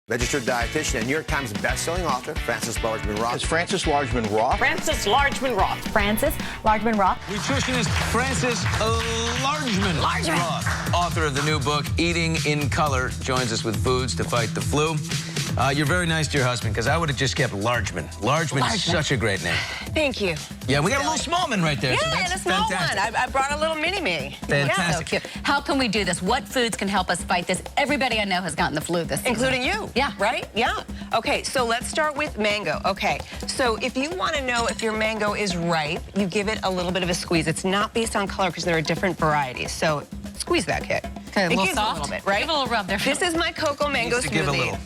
registered dietitian and New York Times best-selling author, Frances Largeman Roth. Is Frances Largeman Roth? Frances Largeman Roth. Frances Largeman Roth. Nutritionist Frances Largeman Roth, author of the new book, Eating in Color, joins us with foods to fight the flu. You're very nice to your husband, because I would have just kept Largeman. Largeman is such a great name. Thank you. Yeah, we got a little small man right there. Yeah, so that's and a small fantastic. one. I brought a little mini-me. Fantastic. So cute. How can we do this? What foods can help us fight this? Everybody I know has gotten the flu this season. Including you. Yeah. Right? Yeah. Okay, so let's start with mango. Okay, so if you want to know if your mango is ripe, you give it a little bit of a squeeze. It's not based on color because there are different varieties. So squeeze that, kid. Okay, a little soft. A little bit, right? Give it a little rub there. This is my cocoa mango Needs to smoothie. give a little.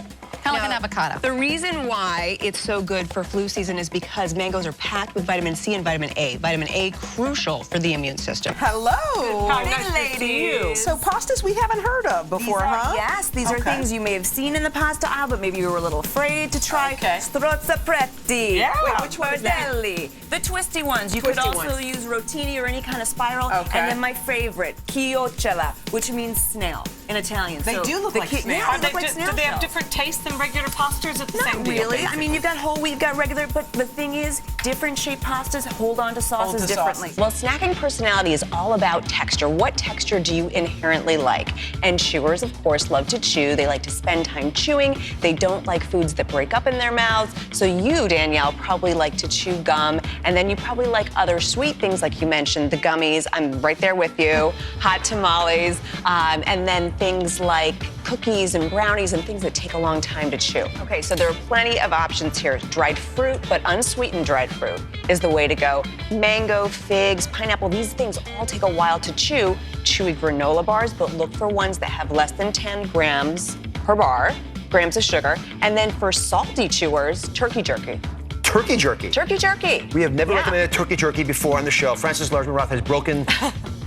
Kind of like Now, an avocado. The reason why it's so good for flu season is because mangoes are packed with vitamin C and vitamin A. Vitamin A, crucial for the immune system. Hello. Howdy, ladies. So pastas we haven't heard of before, huh? Yes, these are things you may have seen in the pasta aisle, but maybe you were a little afraid to try. Okay. Strozzapreti. Yeah. Wait, which one is that? Pastelli. The twisty ones. You Twisty could also ones. use rotini or any kind of spiral. Okay. And then my favorite, chiocciola, which means snail in Italian. They do look like snail. Yeah, Are they look like snail do they have shells. different tastes than regular pasta, or is it the same Not deal? really. I mean, you've got whole wheat, you've got regular, but the thing is, different shaped pastas hold on to sauces to differently. sauces. Well, snacking personality is all about texture. What texture do you inherently like? And chewers, of course, love to chew. They like to spend time chewing. They don't like foods that break up in their mouths. So you, Danielle, probably like to chew gum. And then you probably like other sweet things, like you mentioned, the gummies. I'm right there with you. Hot tamales. And then things like cookies and brownies and things that take a long time to chew. Okay, so there are plenty of options here. Dried fruit, but unsweetened dried fruit is the way to go. Mango, figs, pineapple, these things all take a while to chew. Chewy granola bars, but look for ones that have less than 10 grams per bar, grams of sugar. And then for salty chewers, turkey jerky. Turkey jerky. Turkey jerky. We have never Yeah. recommended turkey jerky before on the show. Frances Largeman Roth has broken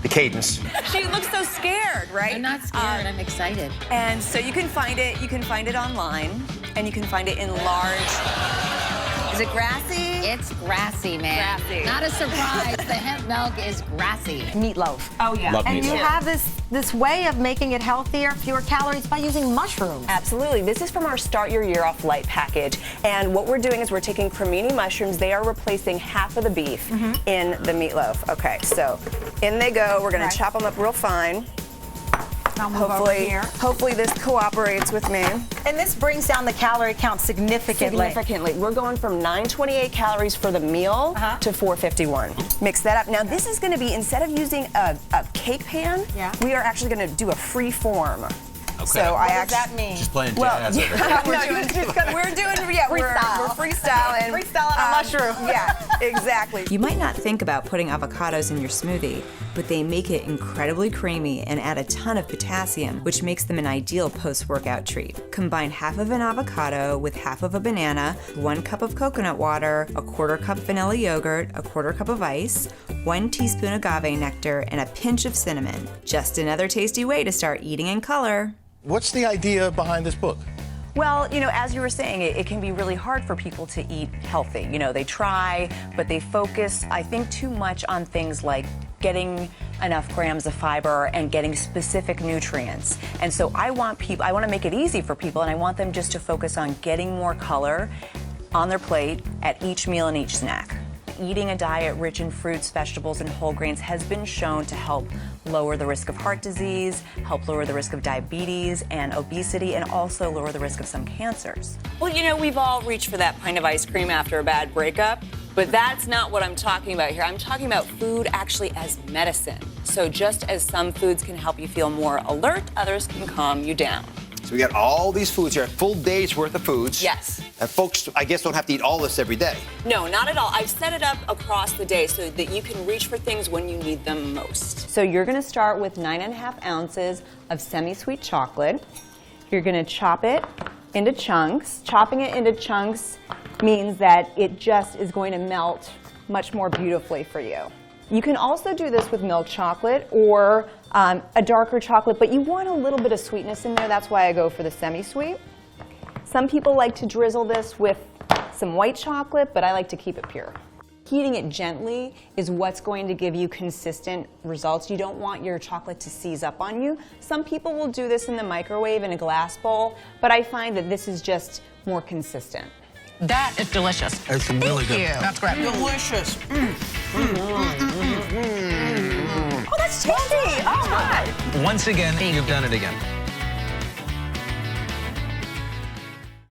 the cadence. She looks so scared, right? I'm not scared. I'm excited. And so you can find it. You can find it online, and you can find it in large. Is it grassy? It's grassy, man. Grassy. Not a surprise. The hemp milk is grassy. Meatloaf. Oh yeah. Love And you meatloaf. have this way of making it healthier, fewer calories, by using mushrooms. Absolutely. This is from our Start Your Year Off Light package. And what we're doing is we're taking cremini mushrooms. They are replacing half of the beef in the meatloaf. Okay, so in they go. We're going to chop them up real fine. I'll move over here. Hopefully this cooperates with me. And this brings down the calorie count significantly. Significantly. We're going from 928 calories for the meal to 451. Mix that up. Now this is going to be, instead of using a cake pan, we are actually going to do a free form. Okay. So What does that mean? Just playing Well, jazz over here. we're freestyling. Freestyle on a mushroom. Yeah, exactly. You might not think about putting avocados in your smoothie, but they make it incredibly creamy and add a ton of potassium, which makes them an ideal post-workout treat. Combine half of an avocado with half of a banana, 1 cup of coconut water, a 1/4 cup vanilla yogurt, a 1/4 cup of ice, 1 teaspoon agave nectar, and a pinch of cinnamon. Just another tasty way to start eating in color. What's the idea behind this book? Well, you know, as you were saying, it can be really hard for people to eat healthy. You know, they try, but they focus, I think, too much on things like getting enough grams of fiber and getting specific nutrients. And so I want to make it easy for people, and I want them just to focus on getting more color on their plate at each meal and each snack. Eating a diet rich in fruits, vegetables, and whole grains has been shown to help lower the risk of heart disease, help lower the risk of diabetes and obesity, and also lower the risk of some cancers. Well, you know, we've all reached for that pint of ice cream after a bad breakup, but that's not what I'm talking about here. I'm talking about food actually as medicine. So just as some foods can help you feel more alert, others can calm you down. So we got all these foods here, a full day's worth of foods. Yes. And folks, I guess, don't have to eat all this every day. No, not at all. I've set it up across the day so that you can reach for things when you need them most. So you're going to start with 9.5 ounces of semi-sweet chocolate. You're going to chop it into chunks. Chopping it into chunks means that it just is going to melt much more beautifully for you. You can also do this with milk chocolate or a darker chocolate, but you want a little bit of sweetness in there. That's why I go for the semi-sweet. Some people like to drizzle this with some white chocolate, but I like to keep it pure. Heating it gently is what's going to give you consistent results. You don't want your chocolate to seize up on you. Some people will do this in the microwave in a glass bowl, but I find that this is just more consistent. That is delicious. It's really good. Thank you. That's great. Delicious. Oh, that's tasty. Oh, my. Once again, you've done it again.